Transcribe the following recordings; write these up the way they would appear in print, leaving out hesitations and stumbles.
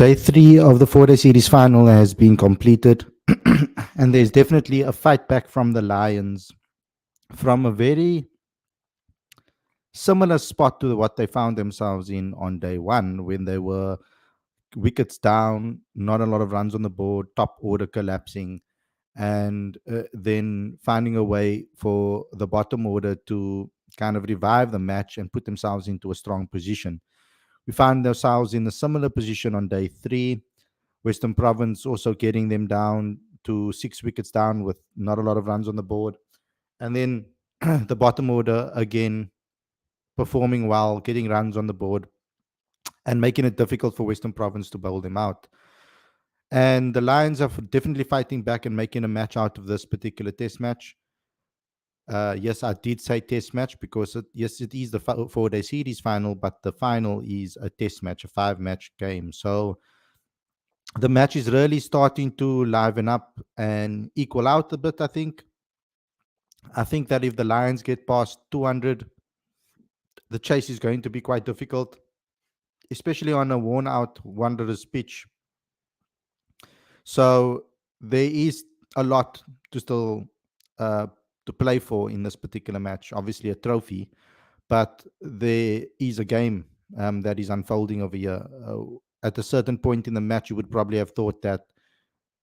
Day 3 of the 4-day series final has been completed, and there's definitely a fight back from the Lions from a very similar spot to what they found themselves in on day 1 when they were wickets down, not a lot of runs on the board, top order collapsing, and then finding a way for the bottom order to kind of revive the match and put themselves into a strong position. We found ourselves in a similar position on day 3. Western Province also getting them down to 6 wickets down with not a lot of runs on the board. And then the bottom order again performing well, getting runs on the board, and making it difficult for Western Province to bowl them out. And the Lions are definitely fighting back and making a match out of this particular test match. Yes, I did say test match because, it is the 4-day series final, but the final is a test match, a 5-match game. So the match is really starting to liven up and equal out a bit, I think. I think that if the Lions get past 200, the chase is going to be quite difficult, especially on a worn-out Wanderers pitch. So there is a lot to still to play for in this particular match. Obviously, a trophy, but there is a game that is unfolding over here. At a certain point in the match, you would probably have thought that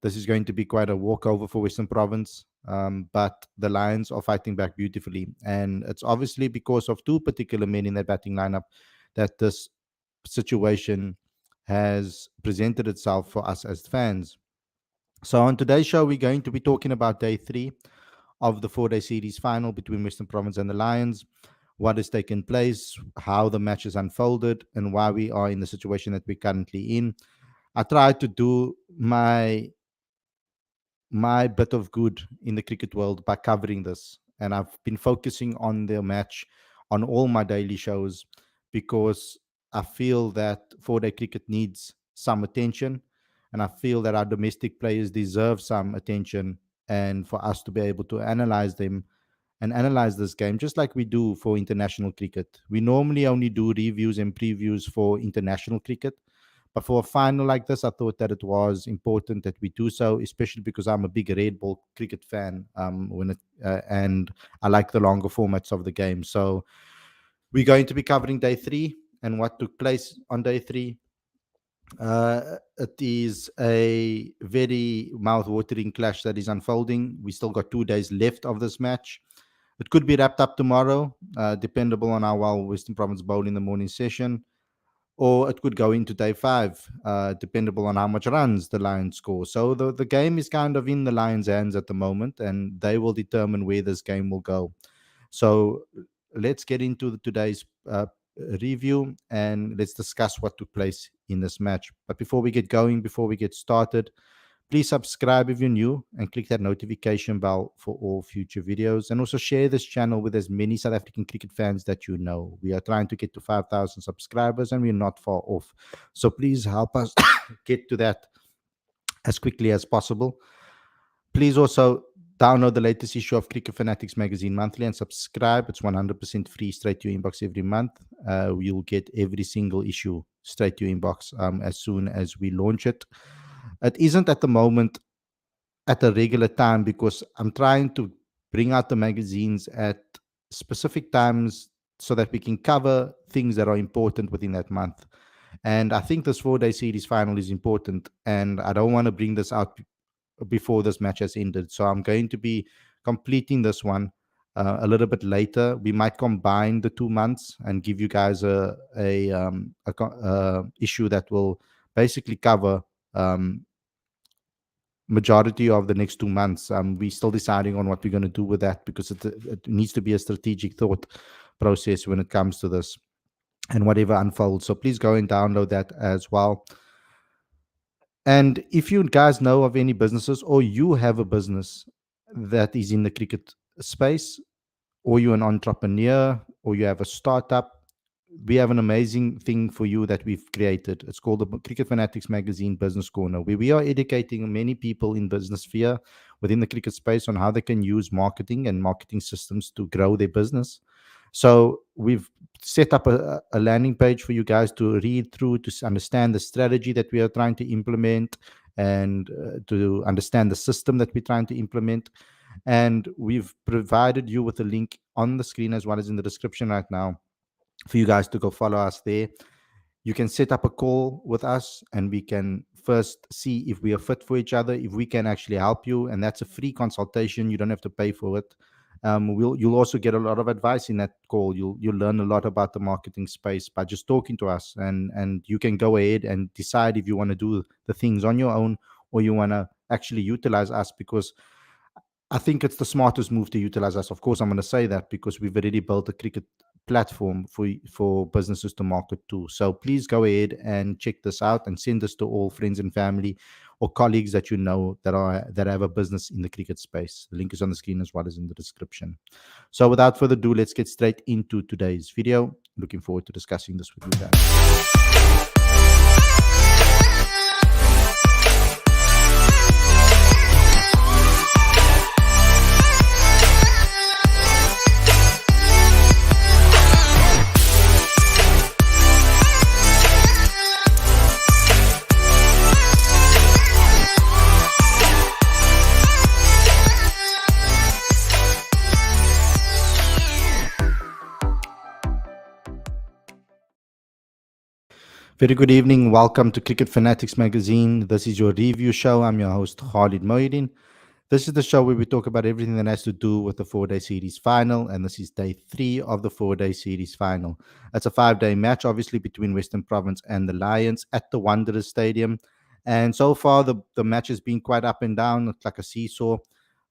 this is going to be quite a walkover for Western Province, but the Lions are fighting back beautifully. And it's obviously because of two particular men in their batting lineup that this situation has presented itself for us as fans. So on today's show, we're going to be talking about day 3 of the 4-day series final between Western Province and the Lions, what has taken place, how the match has unfolded, and why we are in the situation that we're currently in. I tried to do my bit of good in the cricket world by covering this, and I've been focusing on the match on all my daily shows because I feel that 4-day cricket needs some attention, and I feel that our domestic players deserve some attention, and for us to be able to analyze them and analyze this game just like we do for international cricket. We normally only do reviews and previews for international cricket, but for a final like this, I thought that it was important that we do so, especially because I'm a big red ball cricket fan, and I like the longer formats of the game. So we're going to be covering day 3 and what took place on day 3. It is a very mouth-watering clash that is unfolding. We still got 2 days left of this match. It could be wrapped up tomorrow, dependable on how well Western Province bowl in the morning session, or it could go into day 5, dependable on how much runs the Lions score. So the game is kind of in the Lions' hands at the moment, and they will determine where this game will go. So let's get into today's review and let's discuss what took place in this match. But before we get going, before we get started, please subscribe if you're new and click that notification bell for all future videos. And also share this channel with as many South African cricket fans that you know. We are trying to get to 5,000 subscribers and we're not far off. So please help us get to that as quickly as possible. Please also download the latest issue of Cricket Fanatics magazine monthly and subscribe. It's 100% free, straight to your inbox every month. You'll get every single issue straight to your inbox as soon as we launch it. It isn't at the moment at a regular time because I'm trying to bring out the magazines at specific times so that we can cover things that are important within that month. And I think this 4-day series final is important, and I don't want to bring this out before this match has ended. So I'm going to be completing this one a little bit later. We might combine the 2 months and give you guys a issue that will basically cover majority of the next 2 months. We're still deciding on what we're going to do with that because it needs to be a strategic thought process when it comes to this and whatever unfolds. So please go and download that as well. And if you guys know of any businesses, or you have a business that is in the cricket space, or you're an entrepreneur, or you have a startup, we have an amazing thing for you that we've created. It's called the Cricket Fanatics Magazine Business Corner, where we are educating many people in business sphere within the cricket space on how they can use marketing and marketing systems to grow their business. So we've set up a landing page for you guys to read through to understand the strategy that we are trying to implement, and to understand the system that we're trying to implement. And we've provided you with a link on the screen as well as in the description right now for you guys to go follow us there. You can set up a call with us and we can first see if we are fit for each other, if we can actually help you. And that's a free consultation. You don't have to pay for it. You'll also get a lot of advice in that call. You'll learn a lot about the marketing space by just talking to us, and you can go ahead and decide if you want to do the things on your own, or you want to actually utilize us, because I think it's the smartest move to utilize us. Of course, I'm going to say that because we've already built a cricket platform for businesses to market to. So please go ahead and check this out and send this to all friends and family or colleagues that you know that have a business in the cricket space. The link is on the screen as well as in the description. So without further ado, let's get straight into today's video. Looking forward to discussing this with you guys. Very good evening. Welcome to Cricket Fanatics Magazine. This is your review show. I'm your host, Khalid. This is the show where we talk about everything that has to do with the 4-day series final, and this is day 3 of the 4-day series final. It's a 5-day match, obviously, between Western Province and the Lions at the Wanderers Stadium. And so far, the match has been quite up and down. It's like a seesaw,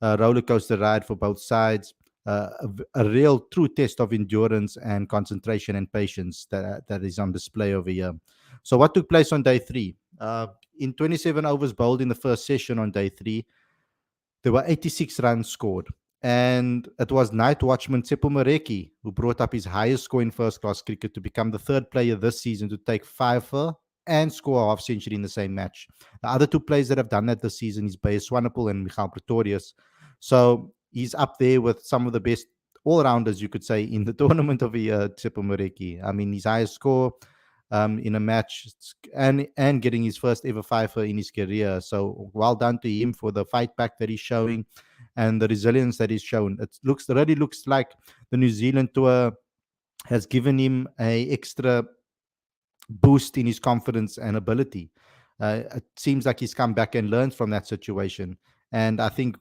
a roller coaster ride for both sides. A real true test of endurance and concentration and patience that is on display over here. So what took place on day 3? In 27 overs bowled in the first session on day 3, there were 86 runs scored. And it was night watchman MOREKI who brought up his highest score in first-class cricket to become the third player this season to take 5 for and score a half-century in the same match. The other two players that have done that this season is Swanepoel and Michael Pretorius. So he's up there with some of the best all-rounders, you could say, in the tournament of the year, MOREKI. I mean, his highest score in a match, and getting his first ever fifer in his career. So well done to him for the fight back that he's showing and the resilience that he's shown. It really looks like the New Zealand tour has given him a extra boost in his confidence and ability. It seems like he's come back and learned from that situation, and I think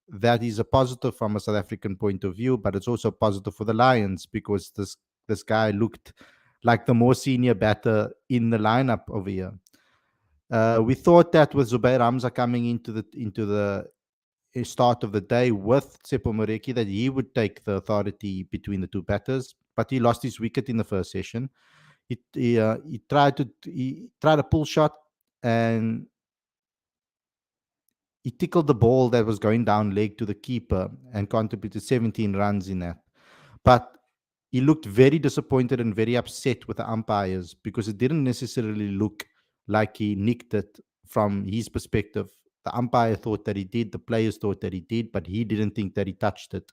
that is a positive from a South African point of view, but it's also positive for the Lions because this guy looked like the more senior batter in the lineup over here. We thought that with Zubair Hamza coming into the start of the day with MOREKI, that he would take the authority between the two batters, but he lost his wicket in the first session. He tried a pull shot and he tickled the ball that was going down leg to the keeper and contributed 17 runs in that. But he looked very disappointed and very upset with the umpires because it didn't necessarily look like he nicked it from his perspective. The umpire thought that he did, the players thought that he did, but he didn't think that he touched it.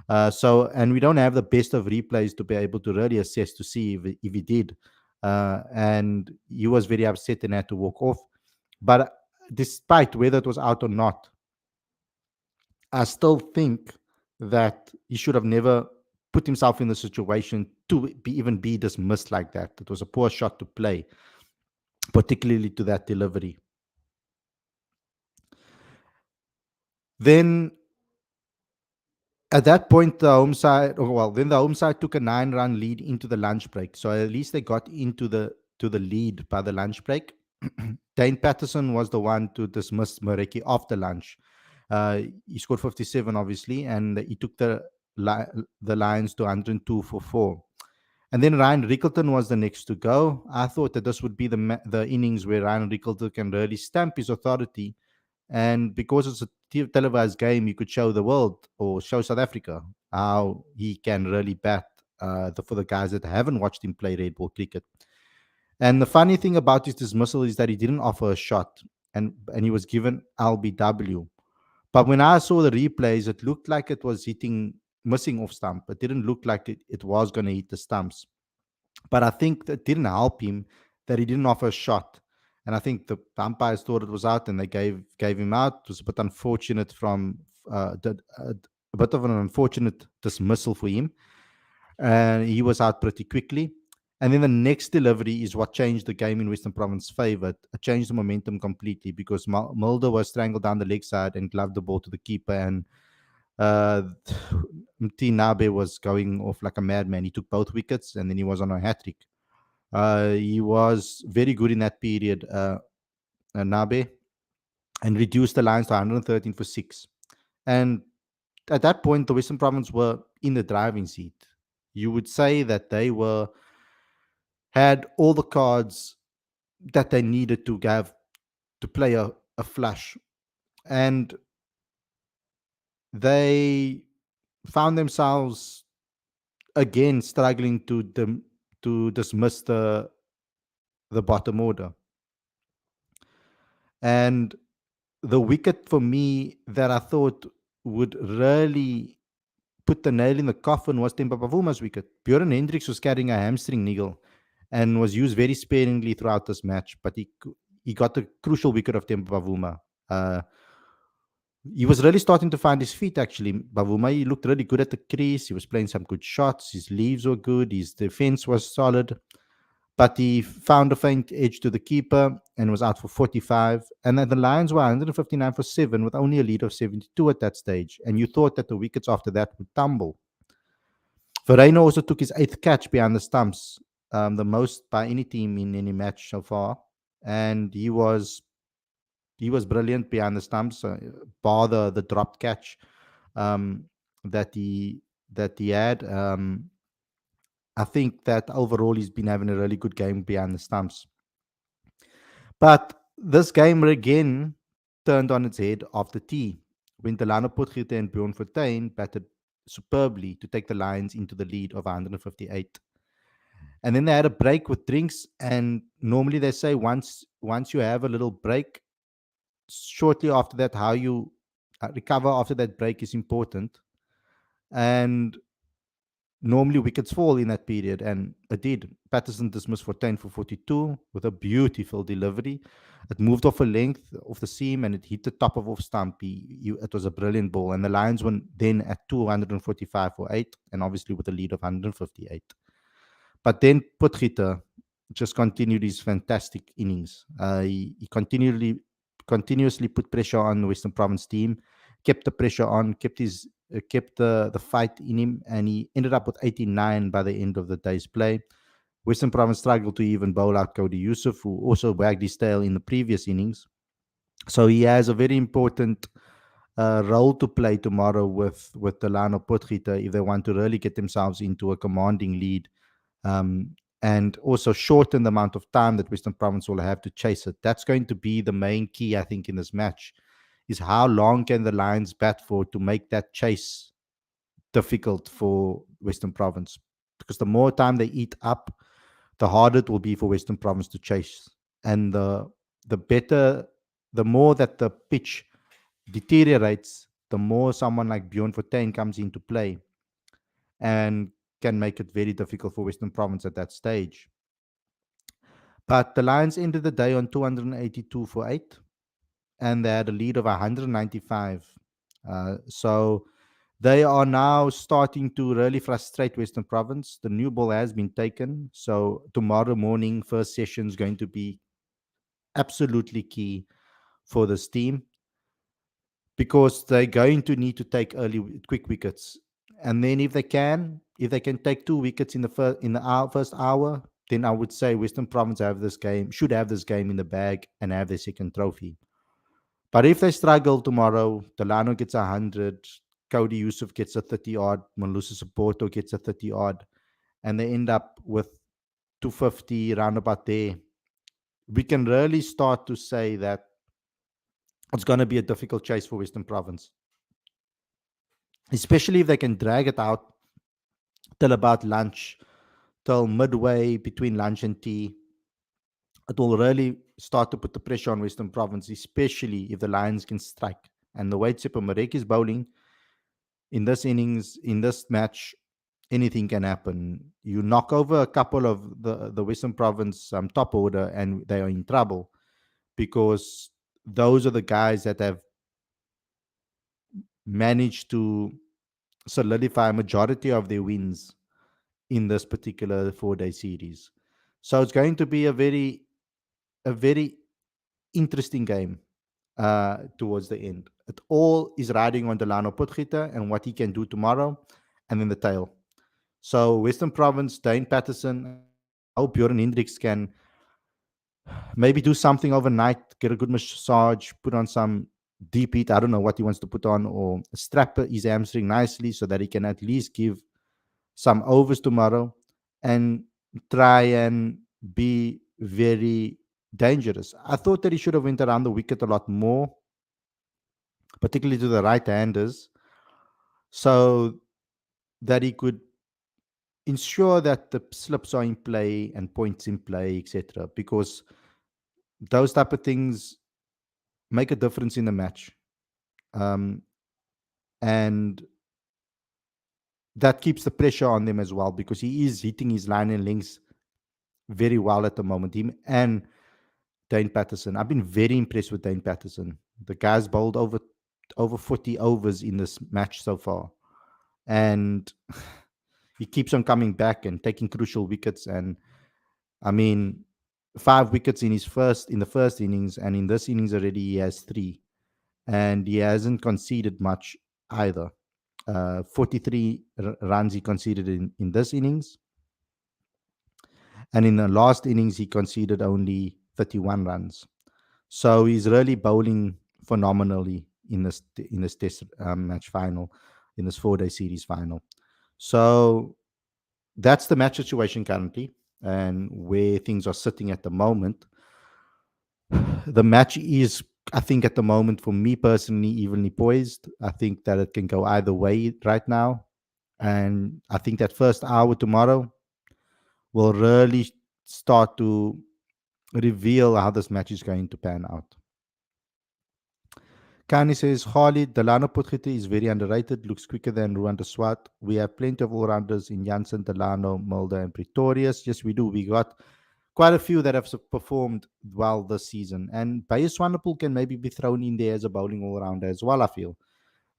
And we don't have the best of replays to be able to really assess to see if he did. And he was very upset and had to walk off. But despite whether it was out or not, I still think that he should have never put himself in the situation to even be dismissed like that. It was a poor shot to play, particularly to that delivery. Then at that point, the home side took a 9-run lead into the lunch break. So at least they got into the lead by the lunch break. Dane Patterson was the one to dismiss MOREKI after lunch. He scored 57, obviously, and he took the Lions to 102 for 4. And then Ryan Rickleton was the next to go. I thought that this would be the innings where Ryan Rickleton can really stamp his authority. And because it's a televised game, you could show the world or show South Africa how he can really bat for the guys that haven't watched him play red ball cricket. And the funny thing about his dismissal is that he didn't offer a shot and he was given LBW. But when I saw the replays, it looked like it was hitting missing off stump. It didn't look like it was going to hit the stumps. But I think that didn't help him that he didn't offer a shot. And I think the umpires thought it was out and they gave him out. It was a bit unfortunate a bit of an unfortunate dismissal for him. And he was out pretty quickly. And then the next delivery is what changed the game in Western Province favor. It changed the momentum completely because Mulder was strangled down the leg side and gloved the ball to the keeper. And uh, Nabe was going off like a madman. He took both wickets and then he was on a hat trick. He was very good in that period, Nabe, and reduced the lines to 113 for 6. And at that point, the Western Province were in the driving seat. You would say that they had all the cards that they needed to have to play a flush. And they found themselves again struggling to dismiss the bottom order. And the wicket for me that I thought would really put the nail in the coffin was Temba Bavuma's wicket. Bjorn Hendricks was carrying a hamstring niggle and was used very sparingly throughout this match, but he got the crucial wicket of Temba Bavuma. He was really starting to find his feet, actually. Bavuma, he looked really good at the crease. He was playing some good shots. His leaves were good. His defense was solid. But he found a faint edge to the keeper and was out for 45. And then the Lions were 159 for 7 with only a lead of 72 at that stage. And you thought that the wickets after that would tumble. Verreynne also took his 8th catch behind the stumps, the most by any team in any match so far. And he was brilliant behind the stumps, bar the dropped catch that he had. I think that overall he's been having a really good game behind the stumps. But this game again turned on its head after tea when Delano Potgieter and Bjorn Fortuin batted superbly to take the Lions into the lead of 158. And then they had a break with drinks. And normally they say once you have a little break, shortly after that, how you recover after that break is important. And normally wickets fall in that period, and it did. Patterson dismissed for 10 for 42 with a beautiful delivery. It moved off a length of the seam and it hit the top of off stump. It was a brilliant ball, and the Lions were then at 245 for 8, and obviously with a lead of 158. But then Potgieter just continued his fantastic innings. He continuously put pressure on the Western Province team, kept the pressure on, kept the fight in him, and he ended up with 89 by the end of the day's play. Western Province struggled to even bowl out Cody Yusuf, who also wagged his tail in the previous innings. So he has a very important role to play tomorrow with Delano Potgieter if they want to really get themselves into a commanding lead. And also shorten the amount of time that Western Province will have to chase it. That's going to be the main key, I think, in this match, is how long can the Lions bat for to make that chase difficult for Western Province. Because the more time they eat up, the harder it will be for Western Province to chase. And the more that the pitch deteriorates, the more someone like Bjorn Fortuin comes into play and can make it very difficult for Western Province at that stage. But the Lions ended the day on 282 for 8, and they had a lead of 195. So they are now starting to really frustrate Western Province. The new ball has been taken. So tomorrow morning, first session is going to be absolutely key for this team, because they're going to need to take quick wickets. And then if they can take 2 wickets in the first hour, then I would say Western Province should have this game in the bag and have their second trophy. But if they struggle tomorrow, Delano gets 100, Cody Yusuf gets a 30 odd, Malusi Sapoto gets a 30 odd, and they end up with 250 roundabout there, we can really start to say that it's going to be a difficult chase for Western Province, especially if they can drag it out till about lunch, till midway between lunch and tea. It will really start to put the pressure on Western Province, especially if the Lions can strike. And the way Tsepo Moreki is bowling, in this innings, in this match, anything can happen. You knock over a couple of the Western Province top order, and they are in trouble because those are the guys that have managed to solidify a majority of their wins in this particular 4-day series. So it's going to be a very interesting game towards the end. It all is riding on Delano Potgieter and what he can do tomorrow, and then the tail. So Western Province, Dane Patterson, I hope Bjorn Hendricks can maybe do something overnight, get a good massage, put on some deep heat. I don't know what he wants to put on, or strap his hamstring nicely so that he can at least give some overs tomorrow and try and be very dangerous. I thought that he should have went around the wicket a lot more, particularly to the right-handers, so that he could ensure that the slips are in play and points in play, etc. Because those type of things make a difference in the match, um, and that keeps the pressure on them as well because he is hitting his line and lengths very well at the moment. Him and Dane Patterson. I've been very impressed with Dane Patterson. The guy's bowled over 40 overs in this match so far, and he keeps on coming back and taking crucial wickets. And I mean, 5 wickets in the first innings, and in this innings already he has 3, and he hasn't conceded much either. 43 runs he conceded in this innings, and in the last innings he conceded only 31 runs. So he's really bowling phenomenally in this test match final, in this 4-day series final. So that's the match situation currently and where things are sitting at the moment. The match is, I think, at the moment, for me personally, evenly poised. I think that it can go either way right now. And I think that first hour tomorrow will really start to reveal how this match is going to pan out. Kani says, Khalid, Delano Potgieter is very underrated, looks quicker than Rwanda Swat. We have plenty of all-rounders in Janssen, Delano, Mulder, and Pretorius. Yes, we do. We got quite a few that have performed well this season. And Bayes Swanepoel can maybe be thrown in there as a bowling all-rounder as well, I feel.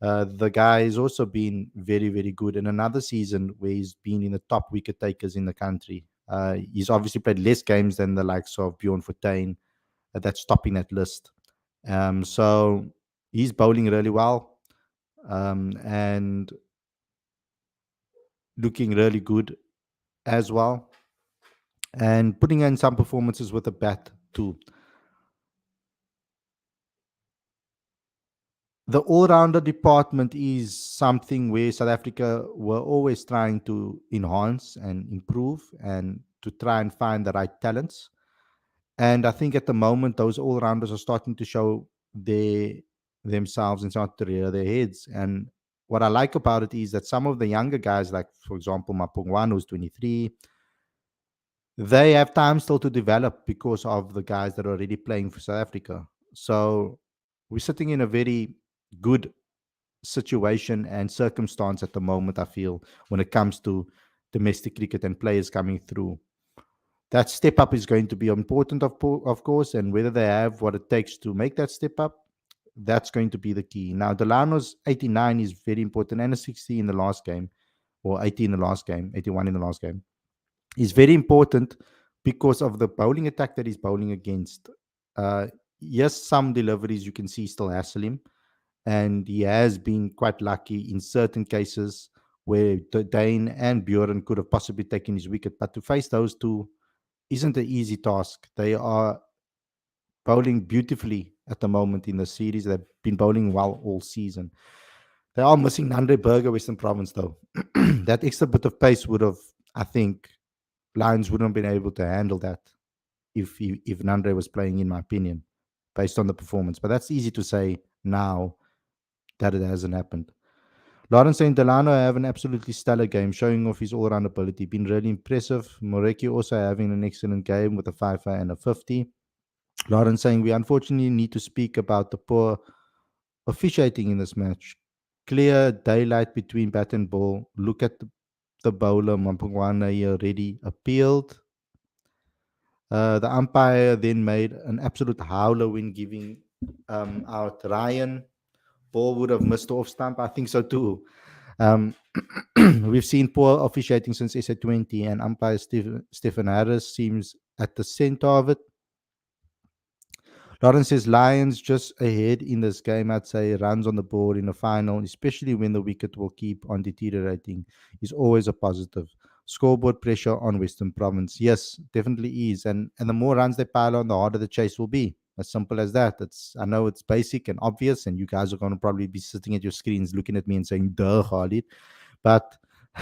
The guy has also been very, very good in another season where he's been in the top wicket takers in the country. He's obviously played less games than the likes of Bjorn Fortuin. That's topping that list. So he's bowling really well and looking really good as well, and putting in some performances with the bat too. The all-rounder department is something where South Africa were always trying to enhance and improve and to try and find the right talents. And I think at the moment, those all-rounders are starting to show themselves and start to rear their heads. And what I like about it is that some of the younger guys, like, for example, Mapungwan, who's 23, they have time still to develop because of the guys that are already playing for South Africa. So we're sitting in a very good situation and circumstance at the moment, I feel, when it comes to domestic cricket and players coming through. That step up is going to be important, of course, and whether they have what it takes to make that step up, that's going to be the key. Now, Delano's 89 is very important, and a 60 in the last game, or 80 in the last game, 81 in the last game, is very important because of the bowling attack that he's bowling against. Uh, yes, some deliveries you can see still hassle him, and he has been quite lucky in certain cases where Dane and Bjorn could have possibly taken his wicket. But to face those two isn't an easy task. They are bowling beautifully at the moment in the series. They've been bowling well all season. They are missing Nandre Berger, Western Province, though. That extra bit of pace would have, I think, Lions wouldn't have been able to handle that if Nandre was playing, in my opinion, based on the performance. But that's easy to say now that it hasn't happened. Lawrence saying Delano have an absolutely stellar game, showing off his all-round ability. Been really impressive. Moreki also having an excellent game with a 5 and a 50. Lawrence saying we unfortunately need to speak about the poor officiating in this match. clear daylight between bat and ball. Look at the bowler, Mampangwana, he already appealed. The umpire then made an absolute howler when giving out Ryan. Ball would have missed off stump. I think so too. Um, we've seen poor officiating since SA20, and umpire Stephen Harris seems at the center of it. Lawrence says Lions just ahead in this game. I'd say runs on the board in the final, especially when the wicket will keep on deteriorating, is always a positive. Scoreboard pressure on Western Province. Yes, definitely is. And the more runs they pile on, the harder the chase will be. As simple as that. I know it's basic and obvious, and you guys are going to probably be sitting at your screens looking at me and saying, duh, Khalid. But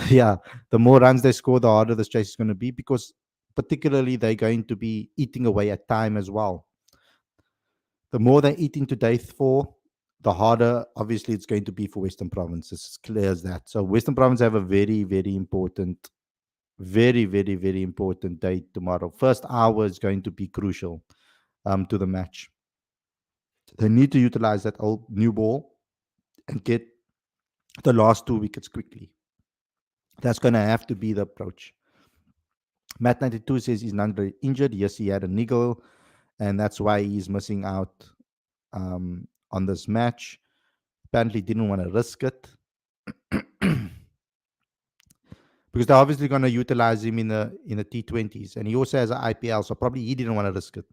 yeah, the more runs they score, the harder this chase is going to be, because particularly they're going to be eating away at time as well. The more they eat into day 4, the harder obviously it's going to be for Western Province. It's as clear as that. So Western Province have a very, very important, very, very, very important day tomorrow. First hour is going to be crucial to the match. They need to utilize that old new ball and get the last 2 wickets quickly. That's going to have to be the approach. Matt 92 says he's not very injured. Yes, he had a niggle, and that's why he's missing out on this match. Apparently didn't want to risk it because they're obviously going to utilize him in the T20s, and he also has an IPL, so probably he didn't want to risk it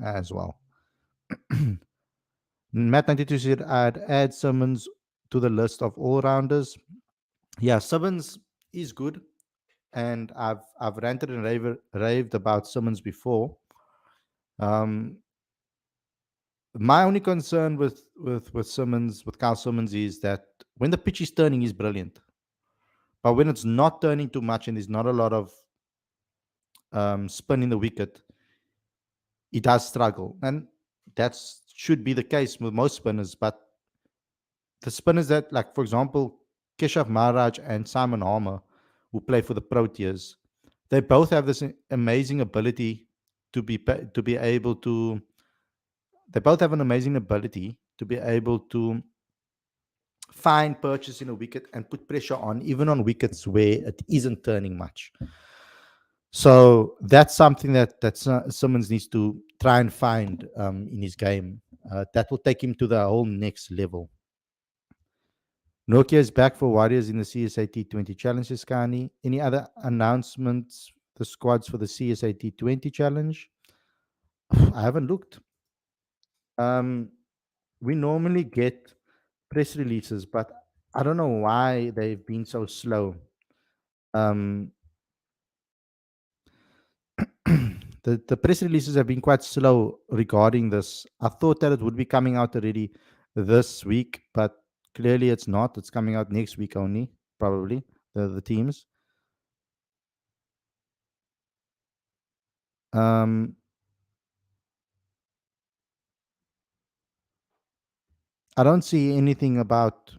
as well. Matt 92 said I'd add Simmons to the list of all-rounders. Yeah, Simmons is good, and I've ranted and raved about Simmons before. My only concern with Simmons, with Kyle Simmons, is that when the pitch is turning, he's brilliant. But when it's not turning too much and there's not a lot of spin in the wicket, he does struggle. And that should be the case with most spinners. But the spinners that, like, for example, Keshav Maharaj and Simon Harmer, who play for the Proteas, they both have this amazing ability to be able to. They both have an amazing ability to be able to find perches in a wicket and put pressure on, even on wickets where it isn't turning much. So that's something that Simmons needs to try and find in his game. That will take him to the whole next level. Nokia is back for Warriors in the CSA T20 Challenge, Skani. Any other announcements, the squads for the CSA T20 Challenge? I haven't looked. We normally get press releases, but I don't know why they've been so slow. Um, the press releases have been quite slow regarding this. I thought that it would be coming out already this week, but clearly it's not. It's coming out next week only, probably, the teams. I don't see anything about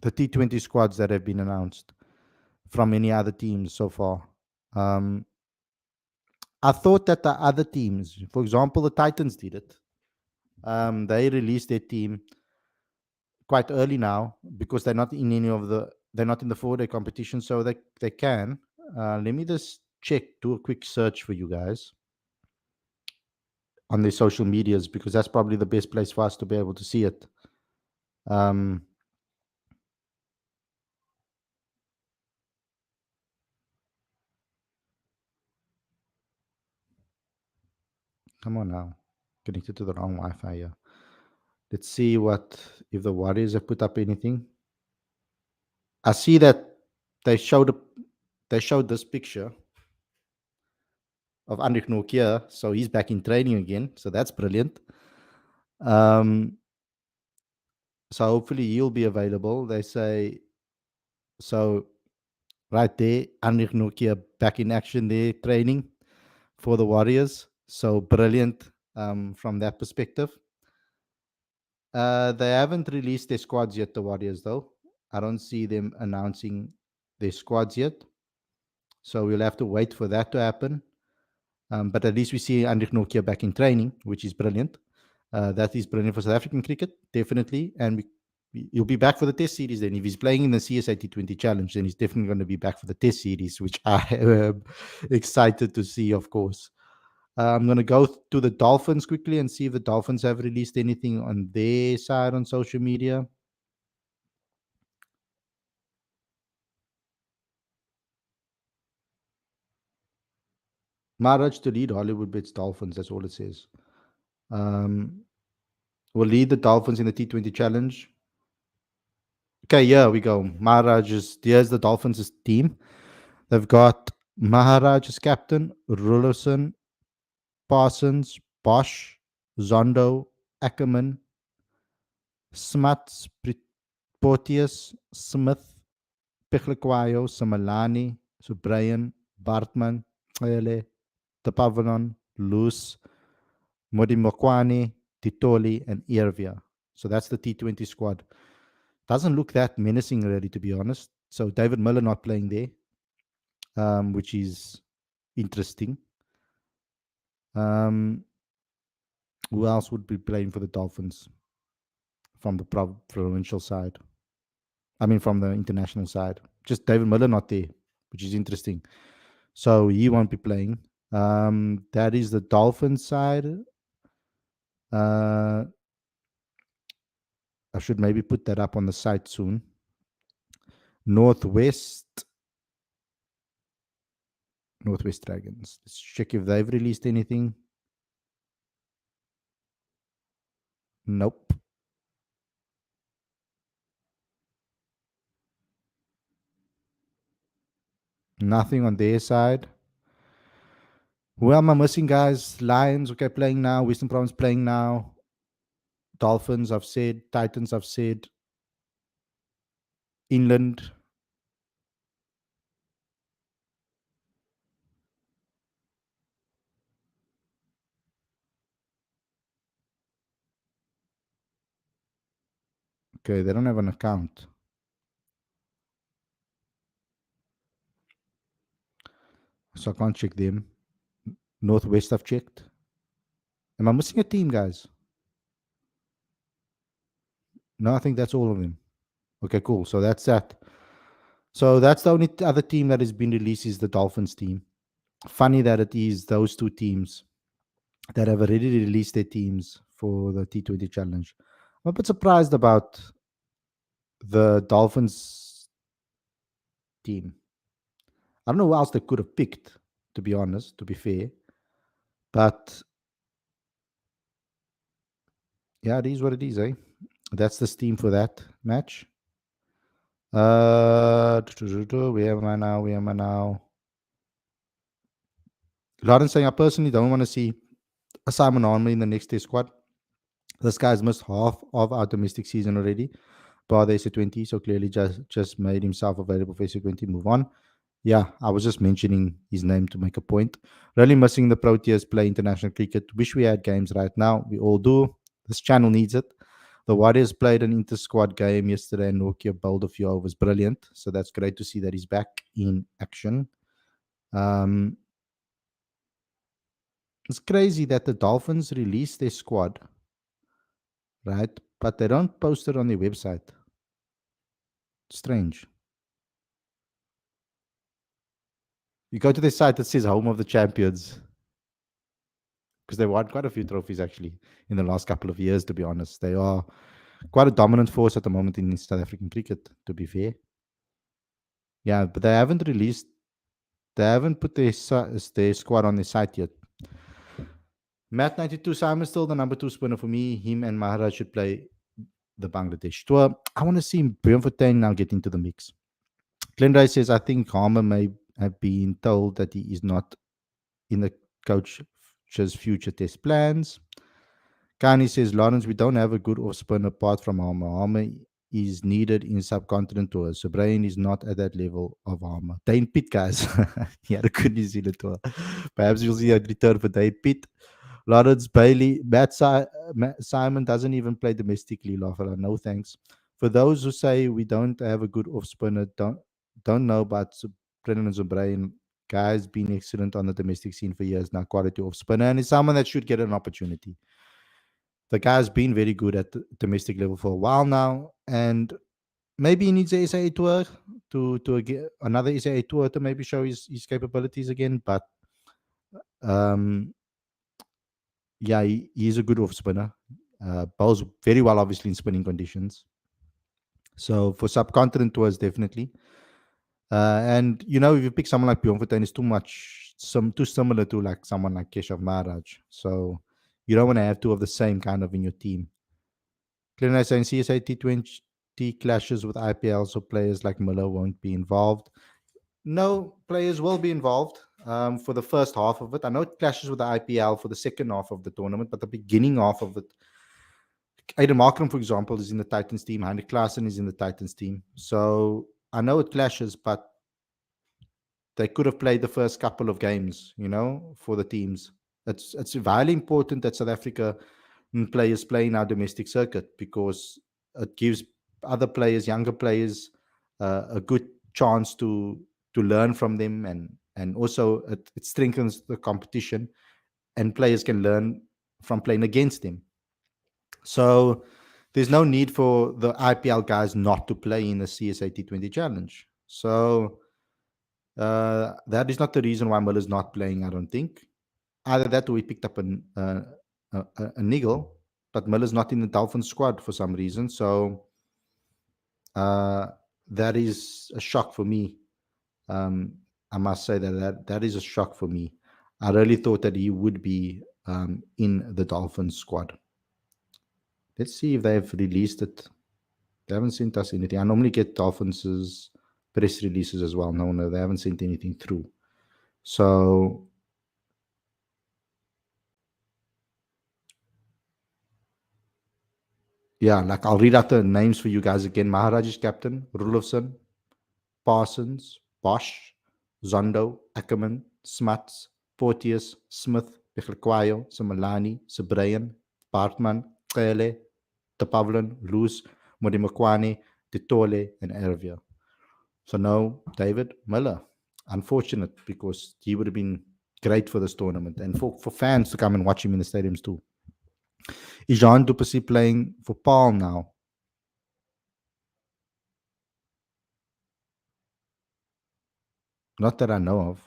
the T20 squads that have been announced from any other teams so far. I thought that the other teams, for example, the Titans did it. They released their team quite early now because they're not in they're not in the 4-day competition, so they can. Let me just do a quick search for you guys on their social medias, because that's probably the best place for us to be able to see it. Come on now, connected to the wrong Wi-Fi here. Let's see if the Warriors have put up anything. I see that they showed this picture of Andrik Nokia, so he's back in training again. So that's brilliant. So hopefully he'll be available. They say so. Right there, Andrik Nokia back in action there, training for the Warriors. So brilliant from that perspective. They haven't released their squads yet, the Warriors, though. I don't see them announcing their squads yet. So we'll have to wait for that to happen. But at least we see Andrik Nokia back in training, which is brilliant. That is brilliant for South African cricket, definitely. And he'll be back for the Test series then. If he's playing in the CSA T20 Challenge, then he's definitely going to be back for the Test series, which I am excited to see, of course. I'm going to go to the Dolphins quickly and see if the Dolphins have released anything on their side on social media. Maharaj to lead Hollywood Bets Dolphins. That's all it says. Um, will lead the Dolphins in the T20 Challenge. Okay, here we go. Maharaj is here's the Dolphins' team. They've got Maharaj as captain, Rullerson, Parsons, Bosch, Zondo, Ackerman, Smuts, Porteous, Smith, Pichlekwayo, Samalani, Subrayan, Bartman, Ele, Tapavanon, Loose, Modimokwani, Titoli, and Irvia. So that's the T20 squad. Doesn't look that menacing, really, to be honest. So David Miller not playing there, which is interesting. Um, who else would be playing for the Dolphins from the provincial side? I mean, from the international side. Just David Miller not there, which is interesting. So he won't be playing. That is the Dolphins side. Uh, I should maybe put that up on the site soon. Northwest Dragons. Let's check if they've released anything. Nope. Nothing on their side. Who am I missing, guys? Lions, okay, playing now. Western Province playing now. Dolphins, I've said. Titans, I've said. Inland. Okay, they don't have an account. So I can't check them. Northwest, I've checked. Am I missing a team, guys? No, I think that's all of them. Okay, cool. So that's that. So that's the only other team that has been released is the Dolphins team. Funny that it is those two teams that have already released their teams for the T20 Challenge. I'm a bit surprised about the Dolphins team. I don't know who else they could have picked, to be honest, to be fair. But yeah, it is what it is, eh? That's the steam for that match. Where am I now? Where am I now? Lawrence saying, I personally don't want to see a Simon Armour in the next test squad. This guy's missed half of our domestic season already, bar the SA20, so clearly just made himself available for SA20. Move on. Yeah, I was just mentioning his name to make a point. Really missing the Proteas play international cricket. Wish we had games right now. We all do. This channel needs it. The Warriors played an inter-squad game yesterday and Nokia bowled a few overs. Brilliant. So that's great to see that he's back in action. It's crazy that the Dolphins released their squad, right? But they don't post it on their website. Strange. You go to their site that says home of the champions because they won quite a few trophies actually in the last couple of years, to be honest. They are quite a dominant force at the moment in South African cricket, to be fair. Yeah, but they haven't put their squad on their site yet. Matt 92, Simon still the number 2 spinner for me. Him and Maharaj should play the Bangladesh tour. I want to see Brian now get into the mix. Glenray says, I think Harmer may have been told that he is not in the coach's future test plans. Kani says, Lawrence, we don't have a good off spin apart from Harmer. Harmer is needed in subcontinent tours. So Brian is not at that level of Harmer. Dane Pitt, guys. He had a good New Zealand tour. Perhaps you'll see a return for Dane Pitt. Lawrence Bailey, Simon doesn't even play domestically, Lafala. No thanks. For those who say we don't have a good off spinner, don't know about Brennan Zubrain. Guy's been excellent on the domestic scene for years now, quality off spinner, and is someone that should get an opportunity. The guy's been very good at the domestic level for a while now, and maybe he needs a SAA tour to get another SAA tour to maybe show his capabilities again. But um, yeah, he's a good off spinner. Bowls very well, obviously, in spinning conditions. So for subcontinent tours, definitely. And if you pick someone like Bjorn Fortuin, it's too similar to like someone like Keshav Maharaj. So you don't want to have two of the same kind of in your team. Clearly, saying CSA T20 clashes with IPL, so players like Miller won't be involved. No, players will be involved for the first half of it. I know it clashes with the IPL for the second half of the tournament, but the beginning half of it, Aiden Markram, for example, is in the Titans team. Heinrich Klaassen is in the Titans team. So I know it clashes, but they could have played the first couple of games, for the teams. It's highly important that South Africa players play in our domestic circuit because it gives other players, younger players, a good chance to learn from them, and also it strengthens the competition, and players can learn from playing against them. So there's no need for the IPL guys not to play in the CSA T20 Challenge. So that is not the reason why Muller's not playing, I don't think. Either that or we picked up a niggle, but Miller's not in the Dolphins squad for some reason. So uh, that is a shock for me. I must say that is a shock for me. I really thought that he would be in the Dolphins squad. Let's see if they have released it. They haven't sent us anything. I normally get Dolphins' press releases as well. No, they haven't sent anything through. So yeah, like I'll read out the names for you guys again. Maharaj is captain, Rulofson, Parsons, Bosch, Zondo, Ackerman, Smuts, Porteous, Smith, Pichelquayo, Simalani, Sebrayan, Bartman, Kele, Tapavlan, Luz, Modimakwane, Titole, and Ervia. So no, David Miller. Unfortunate because he would have been great for this tournament and for fans to come and watch him in the stadiums too. Is Jean Duplessis playing for Paul now? Not that I know of.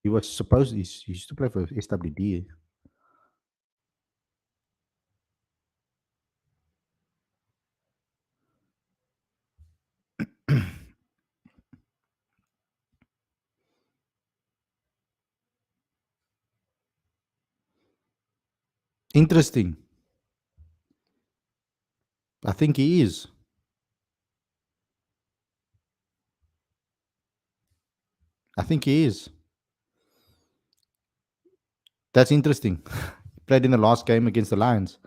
He used to play for SWD. Interesting. I think he is. I think he is. That's interesting. Played in the last game against the Lions.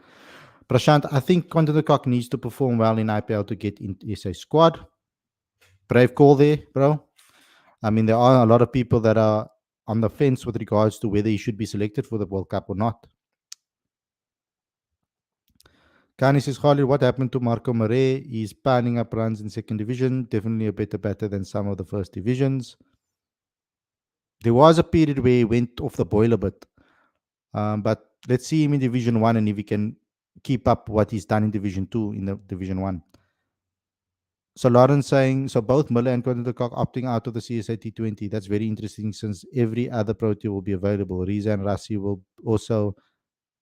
Prashant, I think Quentin de Kock needs to perform well in IPL to get into SA squad. Brave call there, bro. I mean, there are a lot of people that are on the fence with regards to whether he should be selected for the World Cup or not. Kani says, Khalid, what happened to Marco Murray? He's piling up runs in second division. Definitely a better batter than some of the first divisions. There was a period where he went off the boil a bit. But let's see him in Division 1 and if he can keep up what he's done in Division 2 in the Division 1. So Lawrence saying, so both Miller and Quentin de Kock opting out of the CSA T20. That's very interesting since every other Protea will be available. Riza and Rassi will also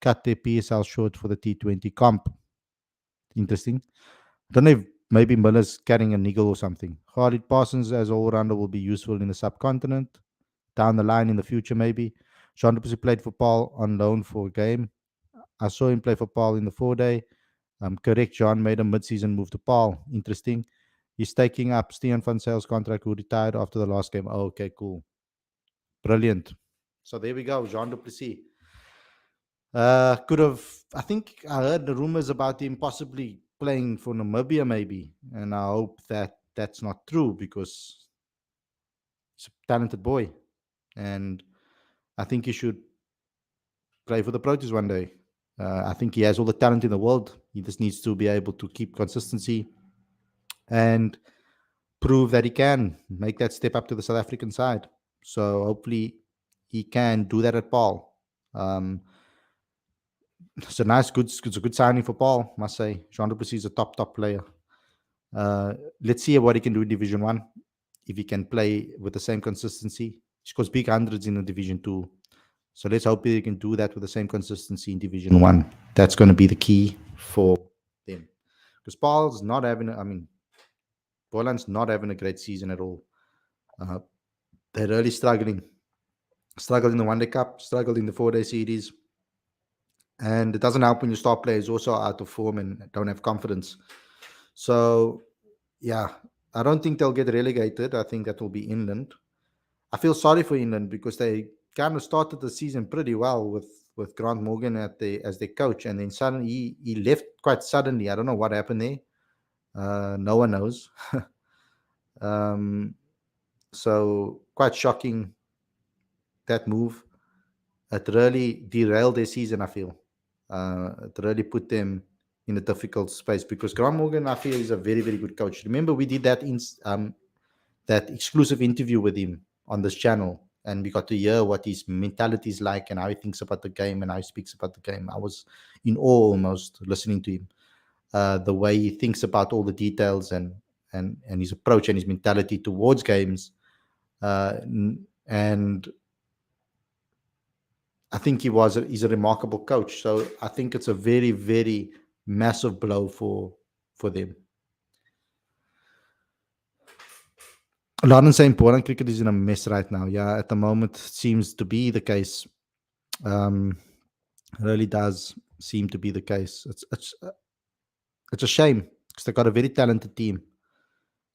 cut their PSL short for the T20 comp. Interesting. Don't know if maybe Miller's carrying a niggle or something. Khalid Parsons as all-rounder will be useful in the subcontinent. Down the line in the future, maybe. Jean Duplessis played for Paul on loan for a game. I saw him play for Paul in the 4-day. Correct, John made a mid-season move to Paul. Interesting. He's taking up Steven van Sale's contract, who retired after the last game. Oh, okay, cool. Brilliant. So there we go, Jean Duplessis. Could have, I think I heard the rumors about him possibly playing for Namibia, maybe. And I hope that that's not true because he's a talented boy. And I think he should play for the Proteas one day. I think he has all the talent in the world. He just needs to be able to keep consistency and prove that he can make that step up to the South African side. So hopefully he can do that at Paul. Um, it's a it's a good signing for Paul, must say. Jean Duplessis is a top player. Let's see what he can do in Division One. If he can play with the same consistency, he scores big hundreds in the Division Two. So let's hope he can do that with the same consistency in Division One. That's going to be the key for them. Because Paul's not having, Boland's not having a great season at all. Uh, they're really struggling. Struggled in the One Day Cup, struggled in the 4-day series. And it doesn't help when your star players also out of form and don't have confidence. So, yeah, I don't think they'll get relegated. I think that will be England. I feel sorry for England because they kind of started the season pretty well with Grant Morgan as their coach, and then suddenly he left quite suddenly. I don't know what happened there. No one knows. So quite shocking, that move. It really derailed their season, I feel. It really put them in a difficult space because Grant Morgan, I feel, is a very, very good coach. Remember, we did that exclusive interview with him on this channel, and we got to hear what his mentality is like and how he thinks about the game and how he speaks about the game. I was in awe almost listening to him, the way he thinks about all the details and his approach and his mentality towards games. And I think he's a remarkable coach. So I think it's a very, very massive blow for them. Lawrence saying Poland cricket is in a mess right now. Yeah, at the moment seems to be the case. Really does seem to be the case. It's a shame because they got a very talented team.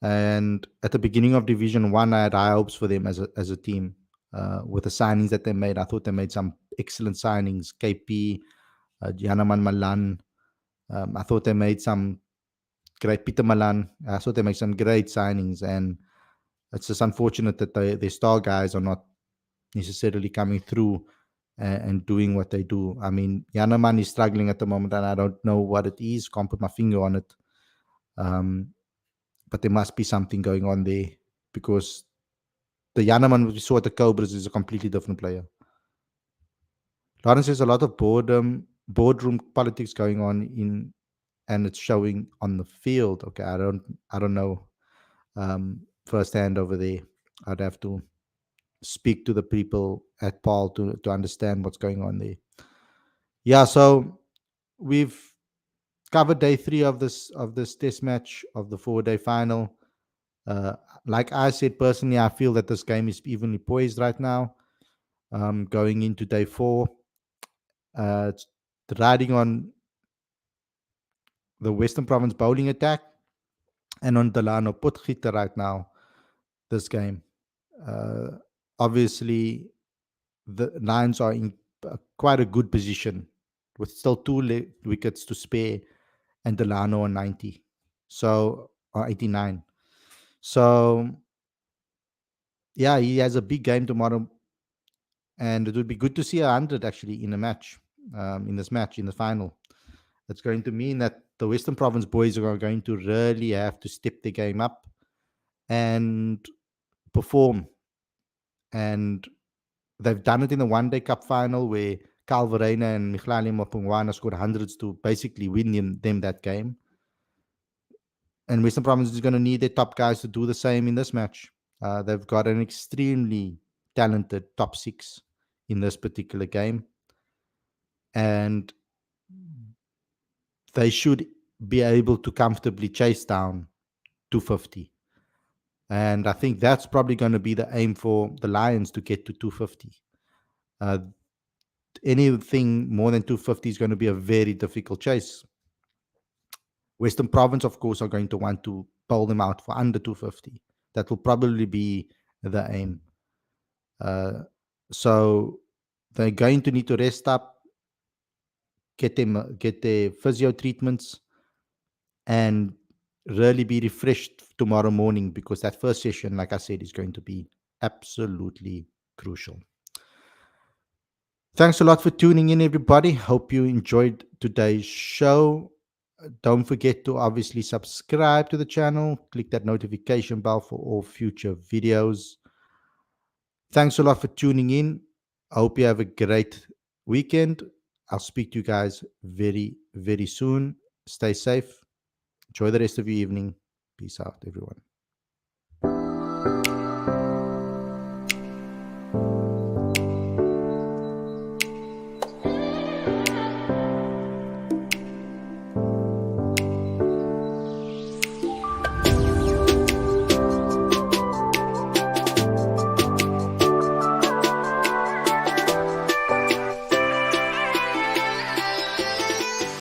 And at the beginning of Division One, I had high hopes for them as a team. With the signings that they made, I thought they made some excellent signings. KP, Janaman Malan. I thought they made some great Peter Malan. I thought they made some great signings, and it's just unfortunate that their star guys are not necessarily coming through and doing what they do. I mean, Janaman is struggling at the moment, and I don't know what it is. Can't put my finger on it. But there must be something going on there because the Janaman we saw at the Cobras is a completely different player. Lawrence says a lot of boardroom politics going on and it's showing on the field. Okay, I don't know firsthand over there. I'd have to speak to the people at Paul to understand what's going on there. Yeah, so we've covered day 3 of this test match of the 4-day final. Like I said, personally, I feel that this game is evenly poised right now. Going into day 4, it's riding on the Western Province bowling attack and on Delano POTGIETER right now, this game. Obviously, the Lions are in quite a good position with still 2 wickets to spare and Delano on 90. So, or 89. So, yeah, he has a big game tomorrow. And it would be good to see 100 actually in a match, in the final. It's going to mean that the Western Province boys are going to really have to step their game up and perform. And they've done it in the One Day Cup final where Calvarena and Michlali Mapungwana scored hundreds to basically win them that game. And Western Province is going to need their top guys to do the same in this match. They've got an extremely talented top 6 in this particular game. And they should be able to comfortably chase down 250. And I think that's probably going to be the aim for the Lions to get to 250. Anything more than 250 is going to be a very difficult chase. Western Province, of course, are going to want to pull them out for under 250. That will probably be the aim. So they're going to need to rest up, get their physio treatments, and really be refreshed tomorrow morning because that first session, like I said, is going to be absolutely crucial. Thanks a lot for tuning in, everybody. Hope you enjoyed today's show. Don't forget to obviously subscribe to the channel, click that notification bell for all future videos. Thanks a lot for tuning in. I hope you have a great weekend. I'll speak to you guys very, very soon. Stay safe. Enjoy the rest of your evening. Peace out, everyone.